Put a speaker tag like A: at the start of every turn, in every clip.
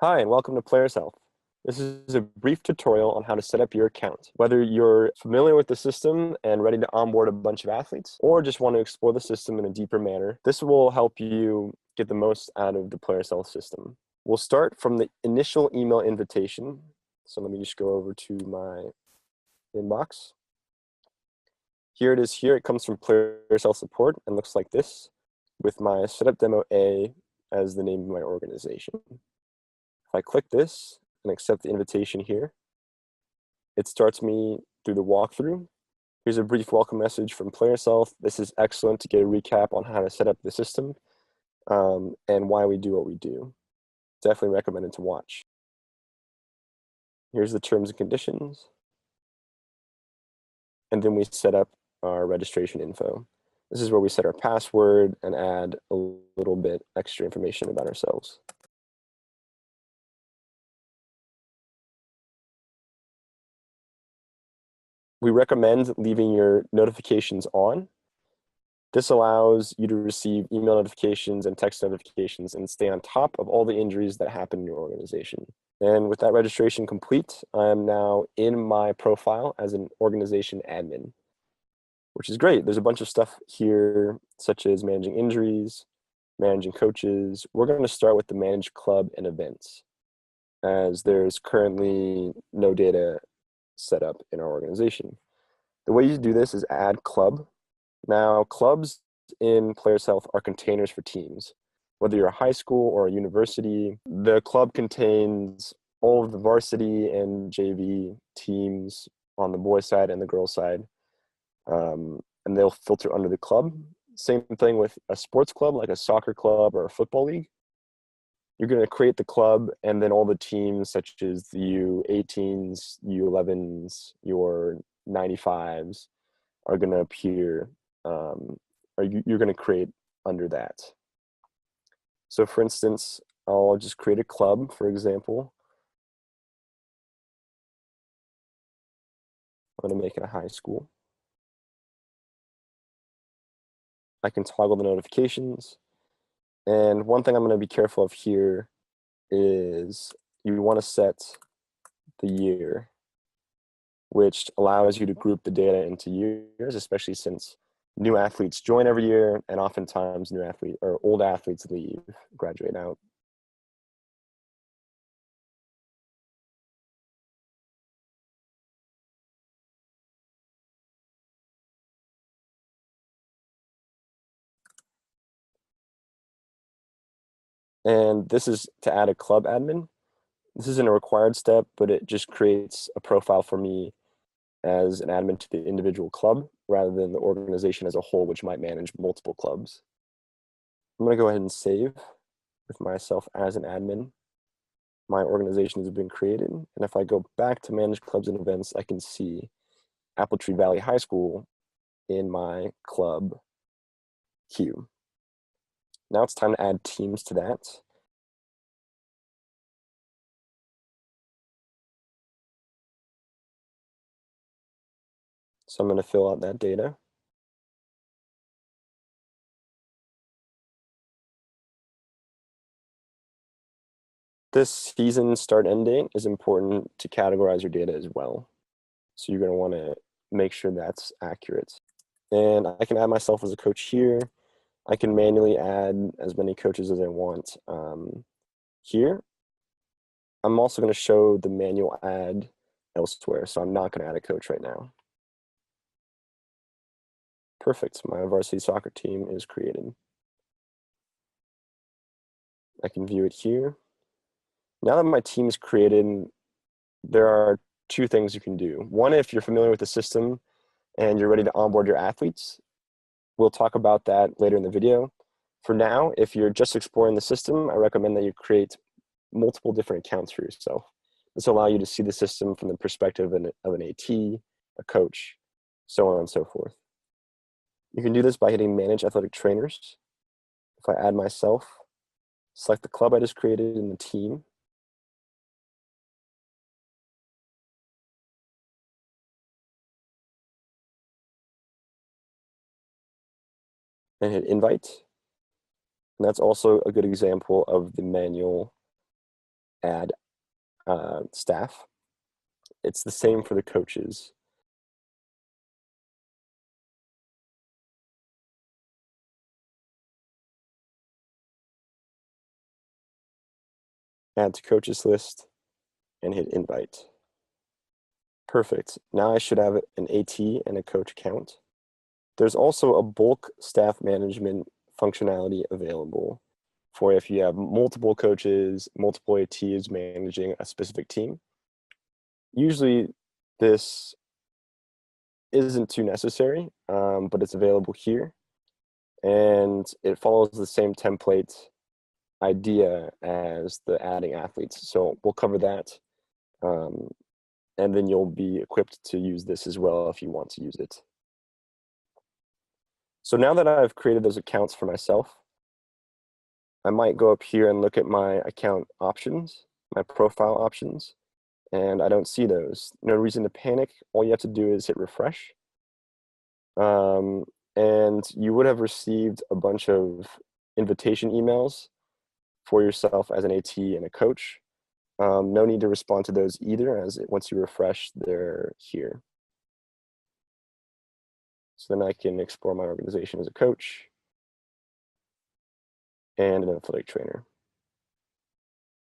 A: Hi, and welcome to Players Health. This is a brief tutorial on how to set up your account. Whether you're familiar with the system and ready to onboard a bunch of athletes, or just want to explore the system in a deeper manner, this will help you get the most out of the Players Health system. We'll start from the initial email invitation. So let me just go over to my inbox. Here it is here. It comes from Players Health Support and looks like this, with my Setup Demo A as the name of my organization. If I click this and accept the invitation here, it starts me through the walkthrough. Here's a brief welcome message from Players Health. This is excellent to get a recap on how to set up the system and why we do what we do. Definitely recommended to watch. Here's the terms and conditions. And then we set up our registration info. This is where we set our password and add a little bit extra information about ourselves. We recommend leaving your notifications on. This allows you to receive email notifications and text notifications and stay on top of all the injuries that happen in your organization. And with that registration complete, I am now in my profile as an organization admin, which is great. There's a bunch of stuff here, such as managing injuries, managing coaches. We're going to start with the manage club and events, as there's currently no data set up in our organization. The way you do this is add club. Now, clubs in Players Health are containers for teams. Whether you're a high school or a university, the club contains all of the varsity and JV teams on the boys' side and the girls' side, and they'll filter under the club. Same thing with a sports club, like a soccer club or a football league. You're going to create the club, and then all the teams, such as the U18s, U11s, your 95s, are going to appear, or you're going to create under that. So for instance, I'll just create a club, for example. I'm going to make it a high school. I can toggle the notifications. And one thing I'm going to be careful of here is you want to set the year, which allows you to group the data into years, especially since new athletes join every year, and oftentimes new athlete or old athletes leave, graduate out. And this is to add a club admin. This isn't a required step, but it just creates a profile for me as an admin to the individual club rather than the organization as a whole, which might manage multiple clubs. I'm going to go ahead and save with myself as an admin. My organization has been created. And if I go back to manage clubs and events, I can see Apple Tree Valley High School in my club queue. Now it's time to add teams to that. So I'm going to fill out that data. This season start end date is important to categorize your data as well. So you're going to want to make sure that's accurate. And I can add myself as a coach here. I can manually add as many coaches as I want here. I'm also going to show the manual add elsewhere, so I'm not going to add a coach right now. Perfect, my varsity soccer team is created. I can view it here. Now that my team is created, there are two things you can do. One, if you're familiar with the system and you're ready to onboard your athletes, we'll talk about that later in the video. For now, if you're just exploring the system, I recommend that you create multiple different accounts for yourself. This will allow you to see the system from the perspective of an AT, a coach, so on and so forth. You can do this by hitting Manage Athletic Trainers. If I add myself, select the club I just created in the team, and hit Invite. And that's also a good example of the manual add staff. It's the same for the coaches. Add to coaches list and hit invite. Perfect. Now I should have an AT and a coach account. There's also a bulk staff management functionality available for if you have multiple coaches, multiple ATs managing a specific team. Usually this isn't too necessary, but it's available here. And it follows the same template idea as the adding athletes. So we'll cover that. And then you'll be equipped to use this as well if you want to use it. So now that I've created those accounts for myself, I might go up here and look at my account options, my profile options, and I don't see those. No reason to panic. All you have to do is hit refresh. And you would have received a bunch of invitation emails for yourself as an AT and a coach. No need to respond to those either, as once you refresh, they're here. So then I can explore my organization as a coach and an athletic trainer.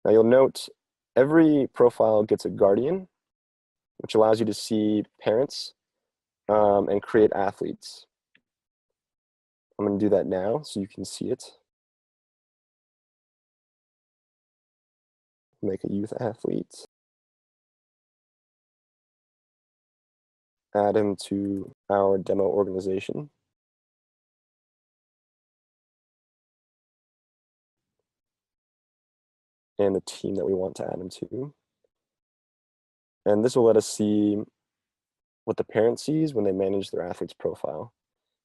A: Now you'll note every profile gets a guardian, which allows you to see parents and create athletes. I'm going to do that now so you can see it. Make a youth athlete. Add him to our demo organization. And the team that we want to add him to. And this will let us see what the parent sees when they manage their athlete's profile.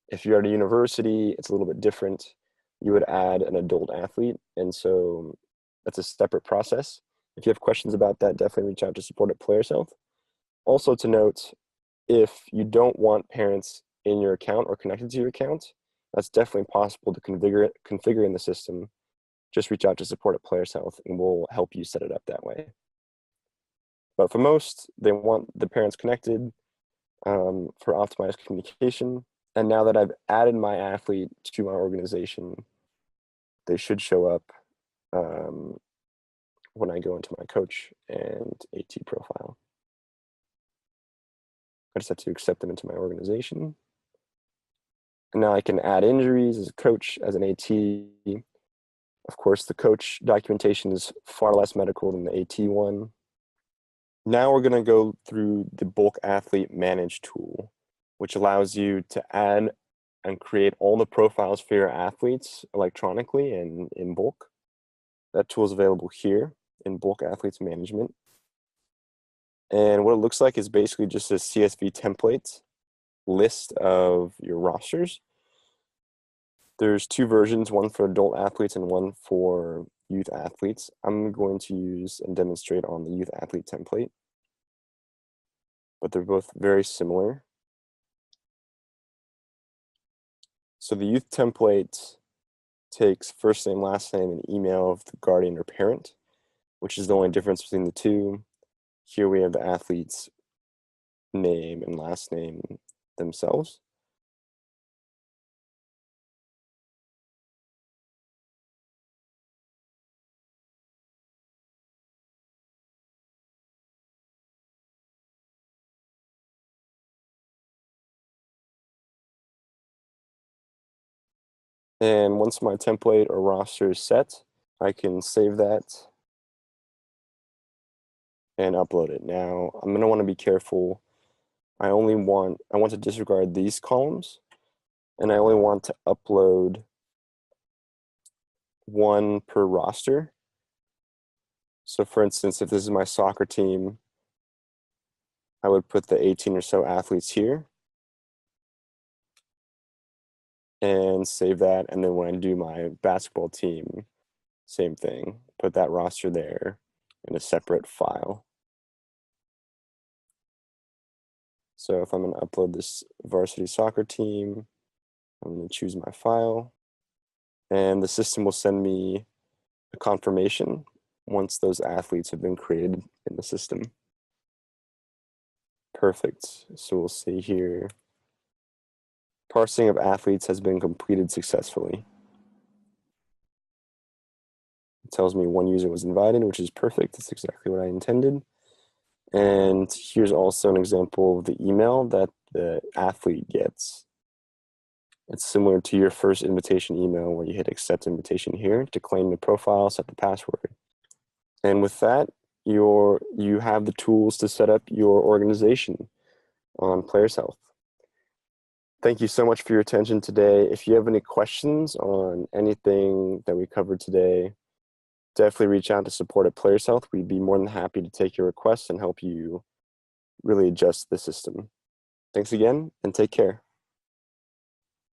A: If you're at a university, it's a little bit different. You would add an adult athlete, and so that's a separate process. If you have questions about that, definitely reach out to support at Players Health. Also to note, if you don't want parents in your account or connected to your account, that's definitely possible to configure in the system. Just reach out to support at Players Health and we'll help you set it up that way. But for most, they want the parents connected for optimized communication. And now that I've added my athlete to my organization, they should show up when I go into my coach and AT profile. I just have to accept them into my organization. And now I can add injuries as a coach, as an AT. Of course, the coach documentation is far less medical than the AT one. Now we're going to go through the bulk athlete manage tool, which allows you to add and create all the profiles for your athletes electronically and in bulk. That tool is available here in bulk athletes management. And what it looks like is basically just a CSV template list of your rosters. There's two versions, one for adult athletes and one for youth athletes. I'm going to use and demonstrate on the youth athlete template, but they're both very similar. So the youth template takes first name, last name, and email of the guardian or parent, which is the only difference between the two. Here we have the athlete's name and last name themselves. And once my template or roster is set, I can save that and upload it. Now, I'm going to want to be careful. I want to disregard these columns, and I only want to upload one per roster. So for instance, if this is my soccer team, I would put the 18 or so athletes here and save that. And then when I do my basketball team, same thing, put that roster there in a separate file. So if I'm going to upload this varsity soccer team, I'm going to choose my file, and the system will send me a confirmation once those athletes have been created in the system. Perfect. So we'll see here. Parsing of athletes has been completed successfully. It tells me one user was invited, which is perfect. That's exactly what I intended. And here's also an example of the email that the athlete gets. It's similar to your first invitation email where you hit accept invitation here to claim the profile, set the password. And with that, you have the tools to set up your organization on Players Health. Thank you so much for your attention today. If you have any questions on anything that we covered today, definitely reach out to support at Players Health. We'd be more than happy to take your requests and help you really adjust the system. Thanks again, and take care.